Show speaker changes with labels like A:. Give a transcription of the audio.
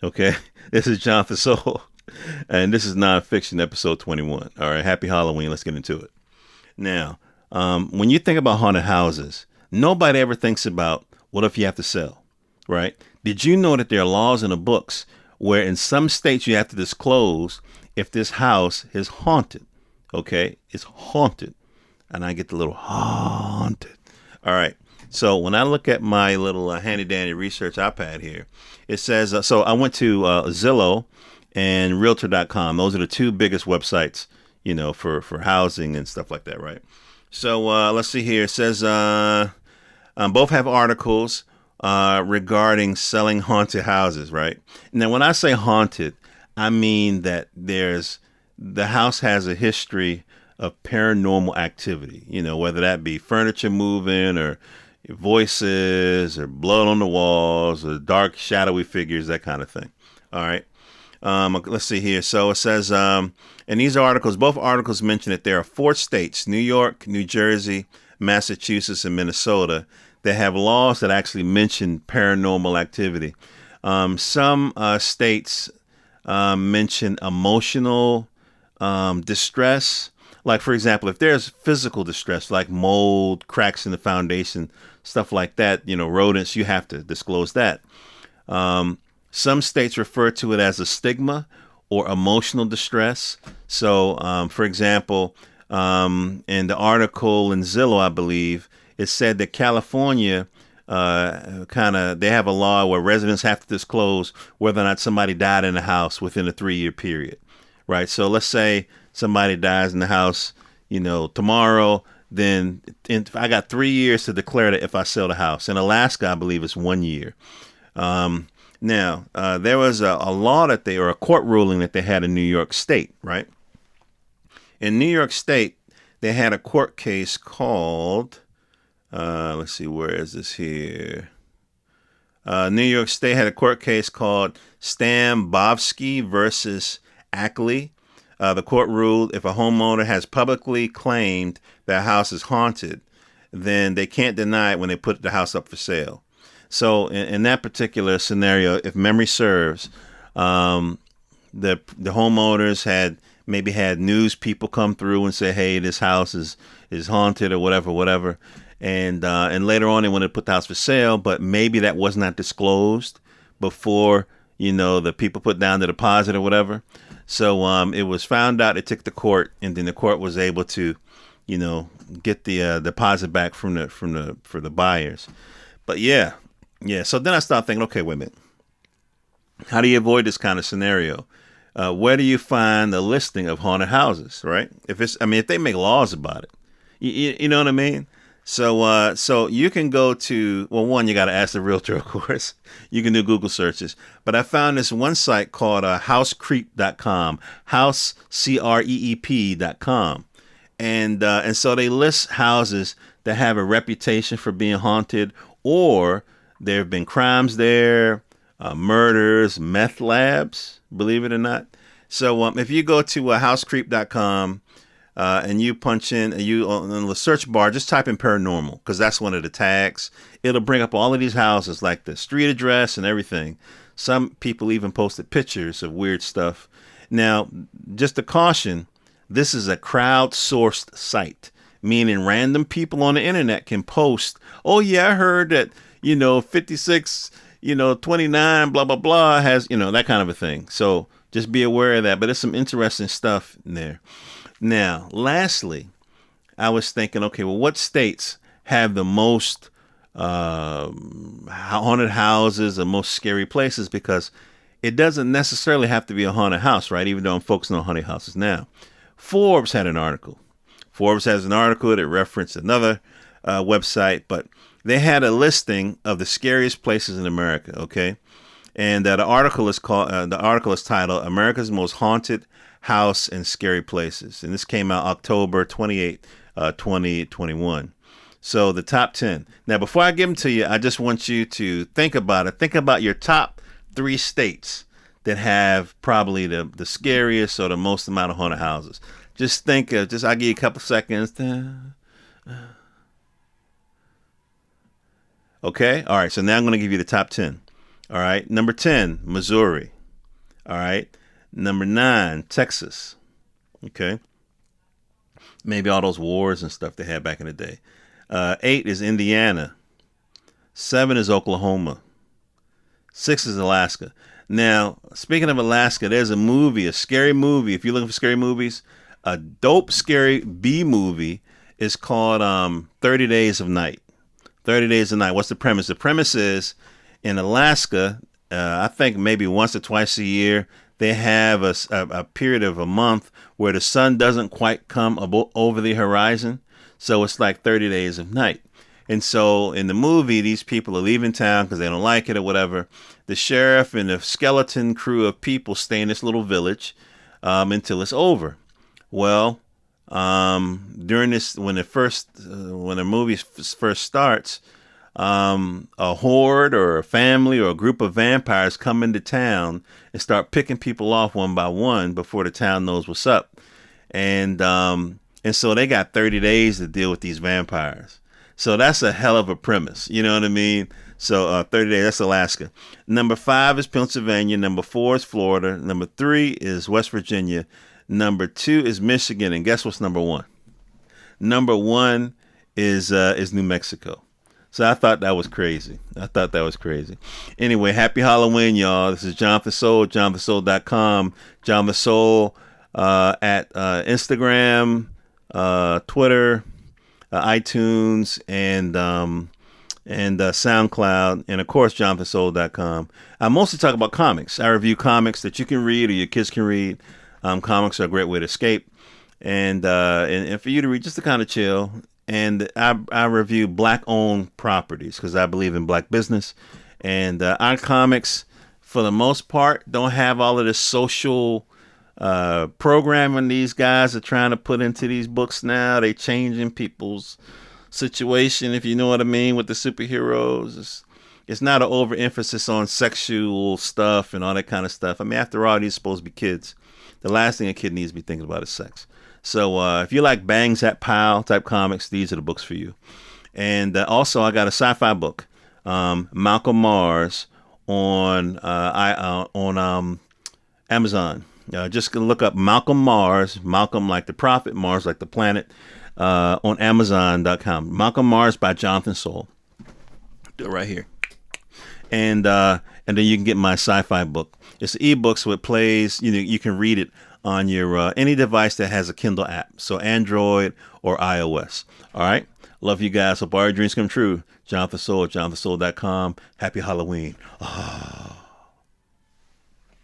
A: Okay, this is Jonathan Soul, and this is nonfiction episode 21. All right, happy Halloween. Let's get into it. Now, when you think about haunted houses, nobody ever thinks about what if you have to sell, right? Did you know that there are laws in the books where in some states you have to disclose if this house is haunted? Okay, it's haunted. And I get the little haunted. All right. So when I look at my little handy dandy research iPad here, it says so I went to Zillow and Realtor.com. Those are the two biggest websites, for housing and stuff like that, right? So let's see here. It says both have articles regarding selling haunted houses, right? Now, when I say haunted, I mean that the house has a history of paranormal activity, whether that be furniture moving or voices or blood on the walls or dark shadowy figures, that kind of thing. All right. Let's see here. So it says, in these articles, both articles mention that there are four states, New York, New Jersey, Massachusetts, and Minnesota, that have laws that actually mention paranormal activity. Some states mention emotional distress. Like, for example, if there's physical distress, like mold, cracks in the foundation, stuff like that, rodents, you have to disclose that. Some states refer to it as a stigma or emotional distress. So, for example, in the article in Zillow, I believe, it said that California they have a law where residents have to disclose whether or not somebody died in the house within a 3 year period, right? So let's say somebody dies in the house, tomorrow, then I got 3 years to declare that if I sell the house. In Alaska, I believe it's 1 year. Now, there was a law or a court ruling that they had in New York State, right? In New York State, they had a court case called, let's see, where is this here? New York State had a court case called Stambovsky versus Ackley. The court ruled if a homeowner has publicly claimed their house is haunted, then they can't deny it when they put the house up for sale. So in that particular scenario, if memory serves, the homeowners had maybe had news people come through and say, "Hey, this house is haunted" or whatever, and later on they wanted to put the house for sale, but maybe that was not disclosed before the people put down the deposit or whatever. So it was found out. It took the court, and then the court was able to, get the deposit back for the buyers. But yeah. So then I started thinking, okay, wait a minute. How do you avoid this kind of scenario? Where do you find the listing of haunted houses, right? If they make laws about it, you know what I mean? So you can go to, well, one, you got to ask the realtor, of course. You can do Google searches. But I found this one site called housecreep.com, housecreep.com. And so they list houses that have a reputation for being haunted, or there have been crimes there, murders, meth labs, believe it or not. So if you go to housecreep.com, and you punch in, on the search bar, just type in paranormal, because that's one of the tags. It'll bring up all of these houses, like the street address and everything. Some people even posted pictures of weird stuff. Now, just a caution, this is a crowdsourced site, meaning random people on the internet can post, "Oh yeah, I heard that, 56, 29, blah, blah, blah," has, that kind of a thing. So just be aware of that. But there's some interesting stuff in there. Now, lastly, I was thinking, okay, well, what states have the most haunted houses, the most scary places? Because it doesn't necessarily have to be a haunted house, right? Even though I'm focusing on haunted houses now. Forbes had an article. Forbes has an article that referenced another website, but they had a listing of the scariest places in America. Okay, and the article is titled "America's Most Haunted House and Scary Places," and this came out October 28th, 2021. So the top 10. Now, before I give them to you, I just want you to think about it. Think about your top three states that have probably the scariest or the most amount of haunted houses. Just think of, I'll give you a couple seconds. Okay. All right. So now I'm going to give you the top 10. All right. Number 10, Missouri. All right. Number 9, Texas. Okay. Maybe all those wars and stuff they had back in the day. 8 is Indiana. 7 is Oklahoma. 6 is Alaska. Now, speaking of Alaska, there's a movie, a scary movie. If you're looking for scary movies, a dope scary B movie is called 30 Days of Night. 30 Days of Night. What's the premise? The premise is in Alaska, I think maybe once or twice a year, they have a period of a month where the sun doesn't quite come over the horizon. So it's like 30 days of night. And so in the movie, these people are leaving town because they don't like it or whatever. The sheriff and the skeleton crew of people stay in this little village until it's over. Well, during this, when the movie first starts, a horde or a family or a group of vampires come into town and start picking people off one by one before the town knows what's up. And so they got 30 days to deal with these vampires. So that's a hell of a premise. You know what I mean? So 30 days, that's Alaska. Number 5 is Pennsylvania. Number 4 is Florida. Number 3 is West Virginia. Number 2 is Michigan. And guess what's number 1? Number 1 is New Mexico. So I thought that was crazy. Anyway, happy Halloween, y'all. This is Jonathan Soul, jonathansoul.com. Jonathan Soul at Instagram, Twitter, iTunes, and SoundCloud, and of course, jonathansoul.com. I mostly talk about comics. I review comics that you can read or your kids can read. Comics are a great way to escape, and for you to read just to kind of chill. And I review black-owned properties because I believe in black business. And our comics, for the most part, don't have all of this social programming these guys are trying to put into these books now. They changing people's situation, if you know what I mean, with the superheroes. It's not an overemphasis on sexual stuff and all that kind of stuff. I mean, after all, these are supposed to be kids. The last thing a kid needs to be thinking about is sex. So if you like Bangs That Pile type comics, these are the books for you. And also, I got a sci-fi book, Malcolm Mars, on Amazon. Just gonna look up Malcolm Mars, Malcolm like the prophet, Mars like the planet, on Amazon.com. Malcolm Mars by Jonathan Soul. Do it right here. And then you can get my sci-fi book. It's an ebook, so it plays. You can read it on your any device that has a Kindle app, so Android or iOS. All right. Love you guys. Hope all your dreams come true. Jonathan Soul, jonathansoul.com. Happy Halloween. Oh.